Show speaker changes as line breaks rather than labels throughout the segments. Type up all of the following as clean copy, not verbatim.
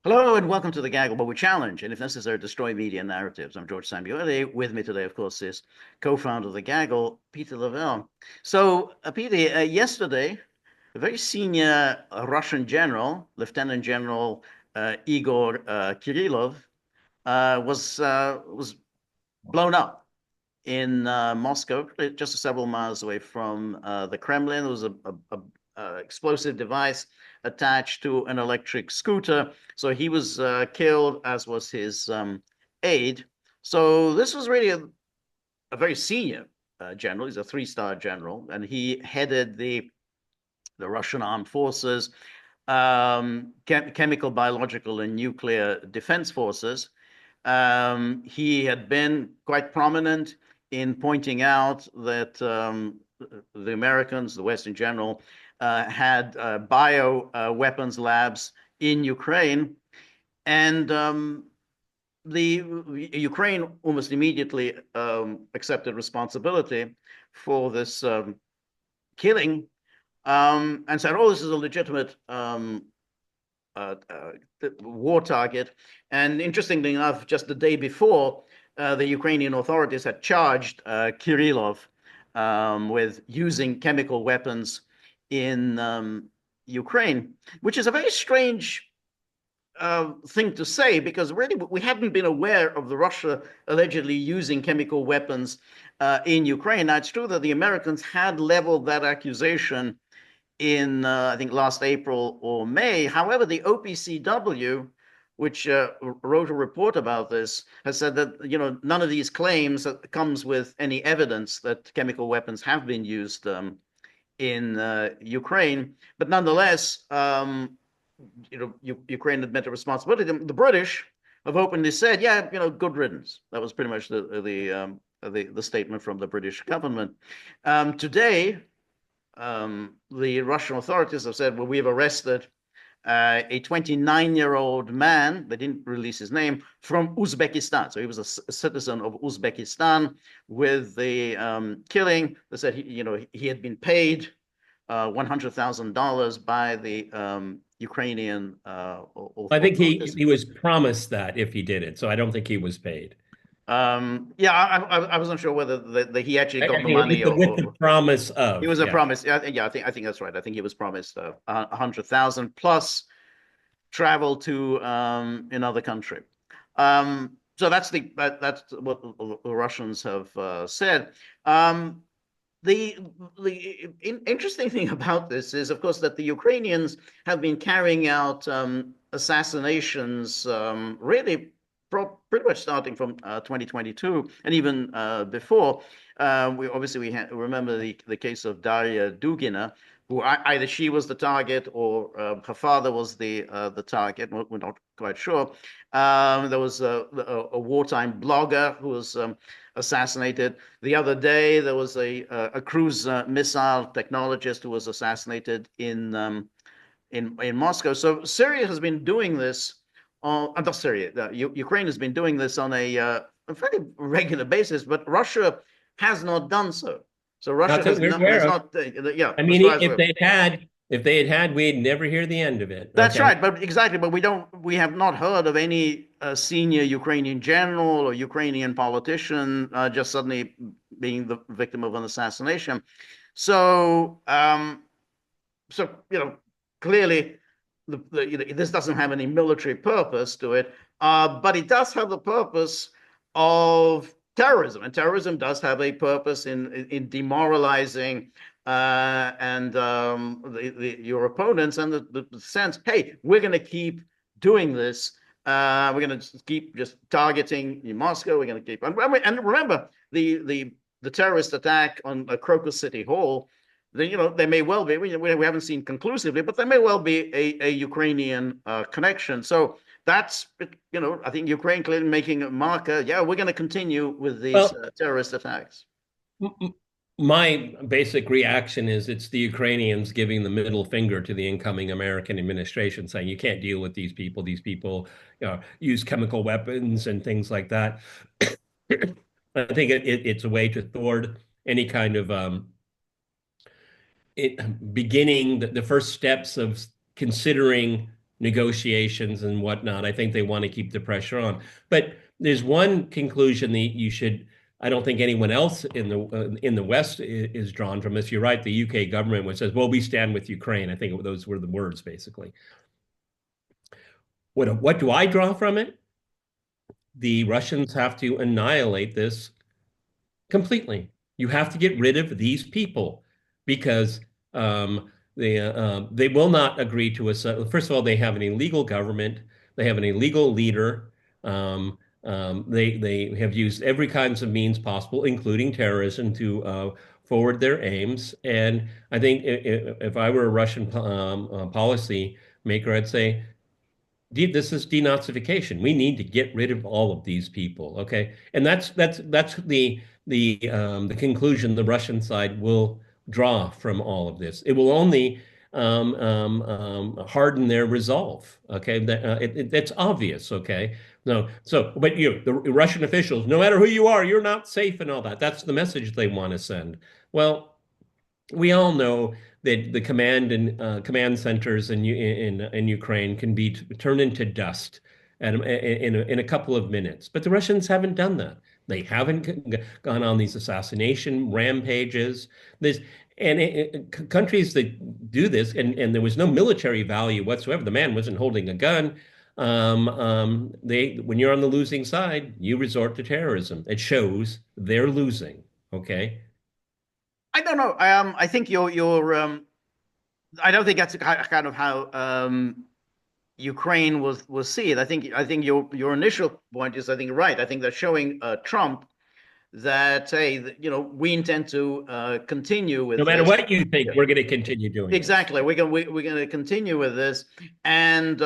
Hello and welcome to the Gaggle, where we challenge and, if necessary, destroy media narratives. I'm George Szamuely. With me today, of course, is co-founder of the Gaggle, Peter Lavelle. So, Peter, yesterday, a very senior Russian general, Lieutenant General Igor Kirillov, was blown up in Moscow, just several miles away from the Kremlin. There was a explosive device attached to an electric scooter. So he was killed, as was his aide. So this was really a very senior general. He's a three-star general, and he headed the Russian armed forces, chemical, biological, and nuclear defense forces. He had been quite prominent in pointing out that the Americans, the West in general, had bio weapons labs in Ukraine, and the Ukraine almost immediately accepted responsibility for this killing, and said, "Oh, this is a legitimate war target." And interestingly enough, just the day before, the Ukrainian authorities had charged Kirillov with using chemical weapons in Ukraine, which is a very strange thing to say, because really we haven't been aware of the Russia allegedly using chemical weapons in Ukraine. Now, it's true that the Americans had leveled that accusation in, I think, last April or May. However, the OPCW, which wrote a report about this, has said that none of these claims comes with any evidence that chemical weapons have been used in Ukraine. But nonetheless, Ukraine admitted responsibility. The British have openly said, "Yeah, good riddance." That was pretty much the statement from the British government. Today, the Russian authorities have said, "Well, we've arrested a 29-year-old man," they didn't release his name, "from Uzbekistan." So he was a citizen of Uzbekistan with the killing. They said he had been paid $100,000 by the Ukrainian
I think he
authorities.
he was promised that if he did it, so I don't think he was paid.
Yeah, I wasn't sure whether he actually
I
got the
think
money,
with the promise
it
of,
was a
yeah.
promise. Yeah, I think that's right. I think he was promised 100,000 plus travel to another country. So that's what the Russians have said. Um, the interesting thing about this is, of course, that the Ukrainians have been carrying out assassinations, really pretty much starting from 2022 and even before. We remember the case of Daria Dugina, who either she was the target or her father was the target. We're not quite sure. There was a wartime blogger who was assassinated. The other day, there was a cruise missile technologist who was assassinated in Moscow. So Syria has been doing this. Not Syria. Ukraine has been doing this on a fairly regular basis, but Russia has not done so. So Russia
Not that we're
has
aware of.
not. Yeah,
I
as
mean,
far as
if they had, we'd never hear the end of it.
that's
Okay.
right, but exactly. But we have not heard of any senior Ukrainian general or Ukrainian politician just suddenly being the victim of an assassination. So, so clearly, this doesn't have any military purpose to it, but it does have the purpose of terrorism, and terrorism does have a purpose in demoralizing and your opponents, and the sense, hey, we're going to keep doing this. We're going to keep just targeting Moscow. We're going to keep, and remember the terrorist attack on Crocus City Hall. There may well be, we haven't seen conclusively, but there may well be a Ukrainian connection. So that's, I think Ukraine clearly making a marker. Yeah, we're going to continue with these
Well,
terrorist attacks.
my basic reaction is it's the Ukrainians giving the middle finger to the incoming American administration, saying you can't deal with these people. These people, use chemical weapons and things like that. I think it's a way to thwart any kind of beginning the first steps of considering negotiations and whatnot. I think they want to keep the pressure on. But there's one conclusion that you should. I don't think anyone else in the West is drawn from this. You're right. The UK government, which says, "Well, we stand with Ukraine." I think those were the words basically. What do I draw from it? The Russians have to annihilate this completely. You have to get rid of these people because they will not agree to a. First of all, they have an illegal government. They have an illegal leader. They have used every kinds of means possible, including terrorism, to forward their aims. And I think if I were a Russian policy maker, I'd say this is denazification. We need to get rid of all of these people. Okay, and that's the conclusion the Russian side will draw from all of this. It will only harden their resolve. Okay, that's obvious. Okay, no, so but the Russian officials, no matter who you are, you're not safe and all that. That's the message they want to send. Well, we all know that the command centers in Ukraine can be turned into dust in a couple of minutes. But the Russians haven't done that. They haven't gone on these assassination rampages. This countries that do this, and there was no military value whatsoever. The man wasn't holding a gun. When you're on the losing side, you resort to terrorism. It shows they're losing. Okay.
I don't know. I think I don't think that's kind of how Ukraine was seen. I think your initial point is, I think, right. I think they're showing Trump that, hey, we intend to continue
No
with
matter
this.
what you think, we're going to continue doing this.
Exactly. We're going to continue with this, and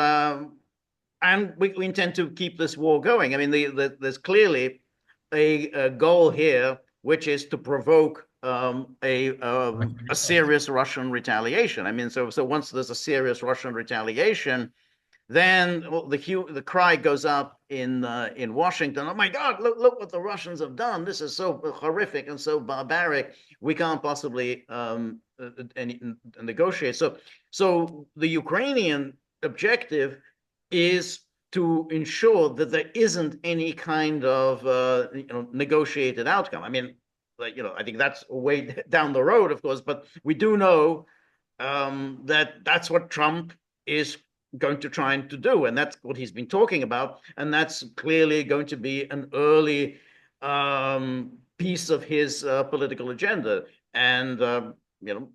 we intend to keep this war going. I mean, there's clearly a goal here, which is to provoke a serious Russian retaliation. I mean, so once there's a serious Russian retaliation, then the cry goes up in Washington. Oh my God! Look what the Russians have done. This is so horrific and so barbaric. We can't possibly negotiate. So the Ukrainian objective is to ensure that there isn't any kind of negotiated outcome. I mean, I think that's way down the road, of course, but we do know that that's what Trump is going to try to do, and that's what he's been talking about, and that's clearly going to be an early piece of his political agenda. And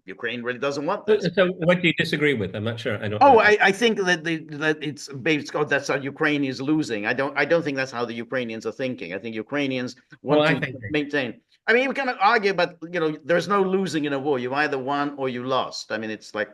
Ukraine really doesn't want this.
So, what do you disagree with? I'm not sure. I don't.
Oh, I think that it's based. Oh, that's how Ukraine is losing. I don't think that's how the Ukrainians are thinking. I think Ukrainians
Well,
want
I
to
think.
maintain. I mean, we can argue, but there's no losing in a war. You either won or you lost. I mean, it's like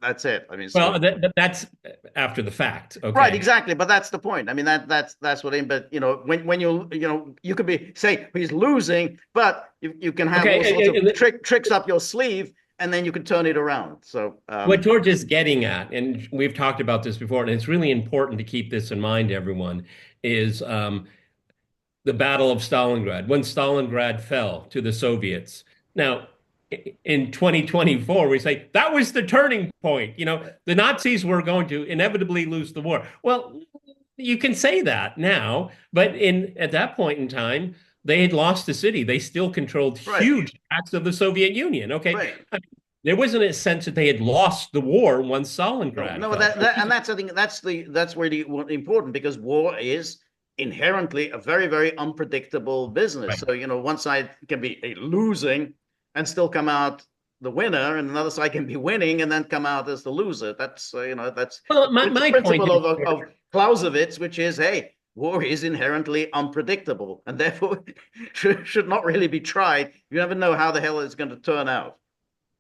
that's it. I mean,
Well, that's after the fact.
right,
Okay.
exactly. But that's the point. I mean, that's what. But when you could say he's losing, but you can have all sorts
Okay.
of tricks up your sleeve, and then you can turn it around. So
What George is getting at, and we've talked about this before, and it's really important to keep this in mind, everyone, is the Battle of Stalingrad, when Stalingrad fell to the Soviets. Now, in 2024, we say that was the turning point. The Nazis were going to inevitably lose the war. Well, you can say that now, but at that point in time, they had lost the city. They still controlled
right,
huge tracts of the Soviet Union. Okay.
right.
I mean, there wasn't a sense that they had lost the war once
No,
Stalingrad
no,
fell.
and that's I think that's really important, because war is inherently a very, very unpredictable business.
Right.
So one side can be losing and still come out the winner, and another side can be winning and then come out as the loser. That's that's
Well,
the
my point
principle
is,
of Clausewitz, which is, hey, war is inherently unpredictable, and therefore should not really be tried. You never know how the hell it's going to turn out.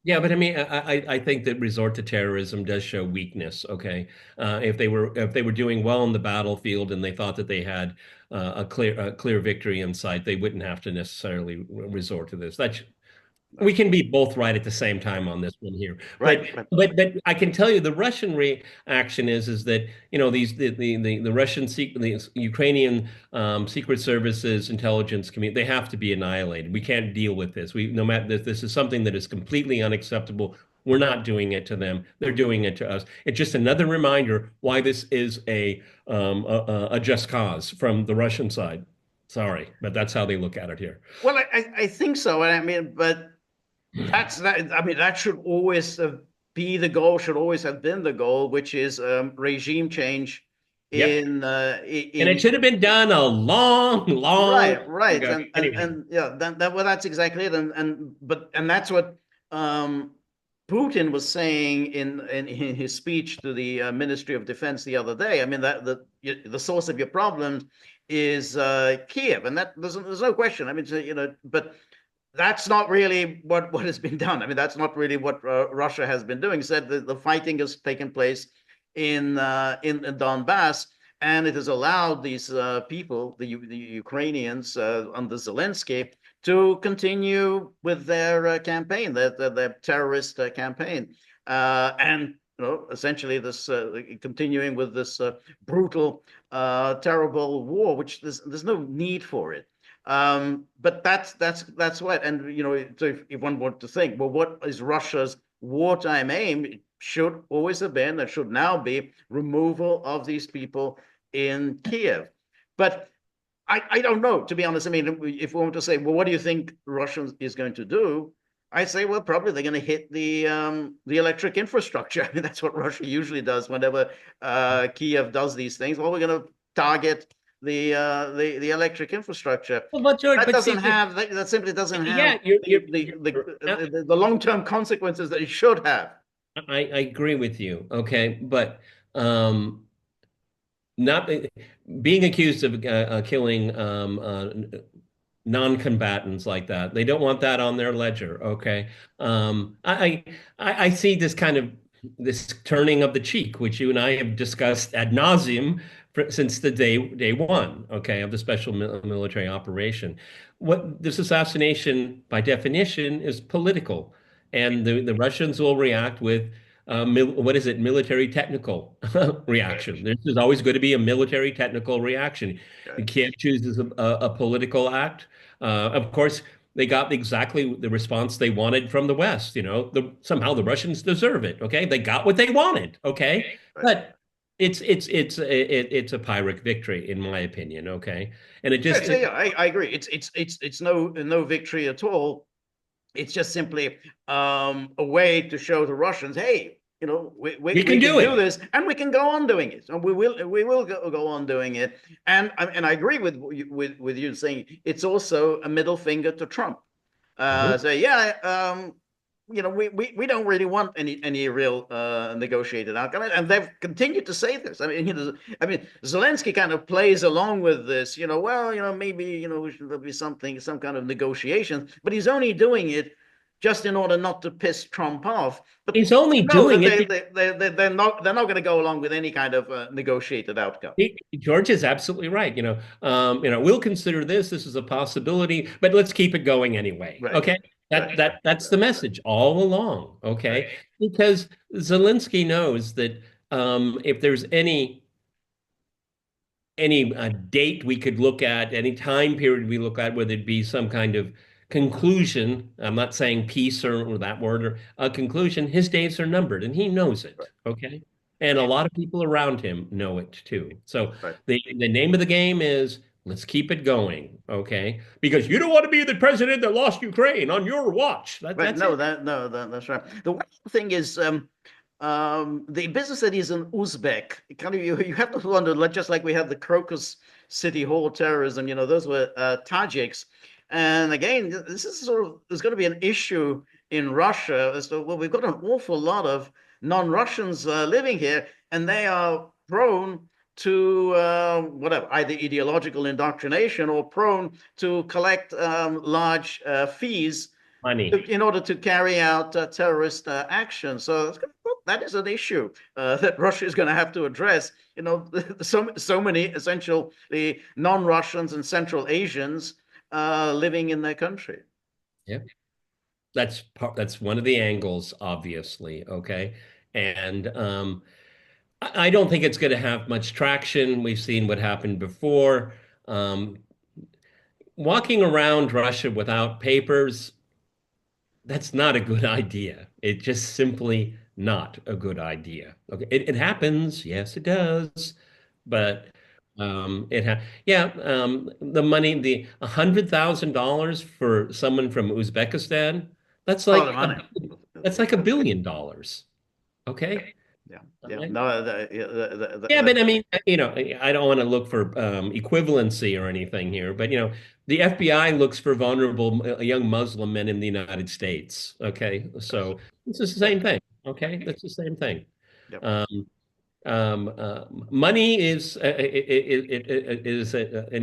yeah, but I mean, I think that resort to terrorism does show weakness. Okay, if they were doing well on the battlefield and they thought that they had a clear victory in sight, they wouldn't have to necessarily resort to this. We can be both right at the same time on this one here, but
Right, right,
but I can tell you the Russian reaction is that the Russian the Ukrainian secret services intelligence community, they have to be annihilated. We can't deal with this. No matter this is something that is completely unacceptable. We're not doing it to them. They're doing it to us. It's just another reminder why this is a just cause from the Russian side. Sorry, but that's how they look at it here.
Well, I think so. And I mean, but that's that. I mean, that should always be the goal. Should always have been the goal, which is regime change
Yep. And it
in
should have been done a long, long
right, right,
ago. Anyway,
and yeah, that well, that's exactly it, and that's what Putin was saying in his speech to the Ministry of Defense the other day. I mean that the source of your problem is Kiev, and that there's no question. I mean, so, but that's not really what has been done. I mean, that's not really what Russia has been doing. He said that the fighting has taken place in Donbass, and it has allowed these people, the Ukrainians under Zelensky, to continue with their campaign, their terrorist campaign, and essentially this continuing with this brutal, terrible war, which there's no need for it. But that's what, and so if one were to think, well, what is Russia's wartime aim? It should always have been, and should now be, removal of these people in Kiev. But I don't know, to be honest. I mean, if we want to say, well, what do you think Russia is going to do? I say, well, probably they're going to hit the electric infrastructure. I mean, that's what Russia usually does whenever Kiev does these things. Well, we're going to target the electric infrastructure.
well, but George,
That
but
doesn't
see,
have that simply doesn't have
yeah, you're,
the
you're,
the long-term consequences that it should have.
I agree with you. Okay, but not being accused of killing non-combatants like that. They don't want that on their ledger. Okay. I see this kind of this turning of the cheek, which you and I have discussed ad nauseum since the day one, okay, of the special military operation. What this assassination, by definition, is political, and the Russians will react with what is it? Military technical
Right.
reaction. This is always going to be a military technical reaction. You
Right.
can't choose as a political act. Of course, they got exactly the response they wanted from the West. Somehow the Russians deserve it. Okay, they got what they wanted. Okay,
Right.
but it's a Pyrrhic victory in my opinion. Okay, and it
Yeah,
just
so yeah, I agree. It's no victory at all. It's just simply a way to show the Russians, hey,
we
we
can
can
do
do
it.
this, and we can go on doing it, and we will go on doing it. And I agree with you saying it's also a middle finger to Trump.
Mhm.
So yeah, we don't really want any real negotiated outcome, and they've continued to say this. I mean, Zelensky kind of plays along with this. Well, maybe there'll be some kind of negotiations, but he's only doing it just in order not to piss Trump off. But
He's only
you know that
doing it.
they're not going to go along with any kind of negotiated outcome.
George is absolutely right. We'll consider this. This is a possibility, but let's keep it going anyway.
Right,
Okay.
right,
That's the message all along.
right,
Okay. Because Zelensky knows that if there's any date we could look at, any time period we look at, whether it be some kind of conclusion, I'm not saying peace or that word, or a conclusion, his days are numbered and he knows it.
right,
Okay. And a lot of people around him know it too. So
right.
the name of the game is let's keep it going. Okay. Because you don't want to be the president that lost Ukraine on your watch.
Right.
That's it.
That's right. The one thing is, the business that is an Uzbek, kind of you have to wonder, just like we had the Crocus City Hall terrorism, those were Tajiks. And again, this is there's going to be an issue in Russia as to, well, we've got an awful lot of non-Russians living here, and they are prone to whatever, either ideological indoctrination or prone to collect large fees
Money.
in order to carry out terrorist action. So that is an issue that Russia is going to have to address. So many essentially non-Russians and Central Asians living in their country.
Yeah. That's one of the angles, obviously. Okay. And I don't think it's going to have much traction. We've seen what happened before. Um, Walking around Russia without papers, That's not a good idea. It's just simply not a good idea. Okay, it happens, yes, it does, but yeah, the money, the $100,000 for someone from Uzbekistan, that's
A lot of
like
money.
$1 billion. Okay.
Yeah,
All
yeah.
right.
No,
Yeah, but I mean, I don't want to look for equivalency or anything here, but the FBI looks for vulnerable young Muslim men in the United States. Okay,
yes,
so this is the
yes,
same thing. Okay, that's the same thing.
yep.
Um, Money is an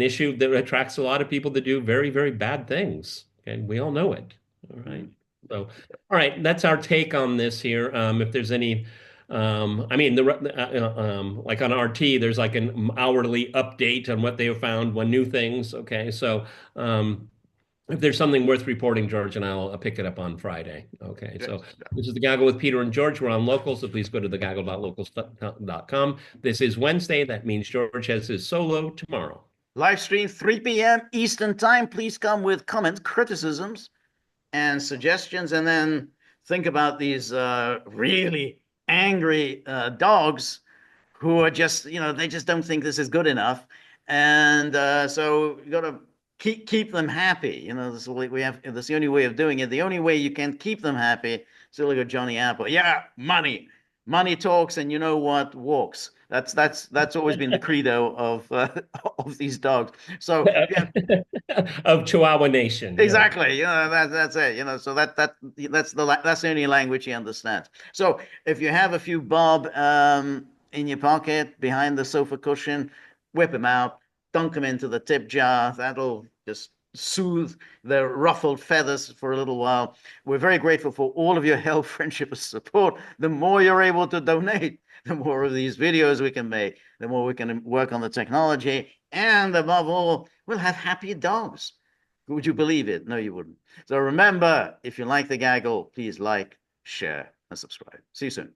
issue that attracts a lot of people to do very, very bad things, and we all know it. All right.
Mhm.
So, all right, that's our take on this here. If there's any, I mean, like on RT, there's like an hourly update on what they have found, one new things. Okay, so if there's something worth reporting, George and I'll pick it up on Friday. Okay, so
Yes, yeah.
this is the Gaggle with Peter and George. We're on local, so please go to thegaggle.locals.com. This is Wednesday. That means George has his solo tomorrow.
Live stream 3 p.m. Eastern time. Please come with comments, criticisms, and suggestions, and then think about these really angry dogs who are just, they just don't think this is good enough, and so you got to keep them happy. This we have. That's the only way of doing it. The only way you can keep them happy. So look at Johnny Apple. Yeah, money talks, and you know what walks. That's always been the credo of of these dogs. So yeah,
Of Chihuahua Nation. Yeah.
exactly. That's it. So that's the only language he understands. So if you have a few bob in your pocket behind the sofa cushion, whip them out, dunk them into the tip jar. That'll just soothe the ruffled feathers for a little while. We're very grateful for all of your help, friendship, and support. The more you're able to donate, the more of these videos we can make, the more we can work on the technology, and above all, we'll have happy dogs. Would you believe it? No, you wouldn't. So remember, if you like the gaggle, please like, share, and subscribe. See you soon.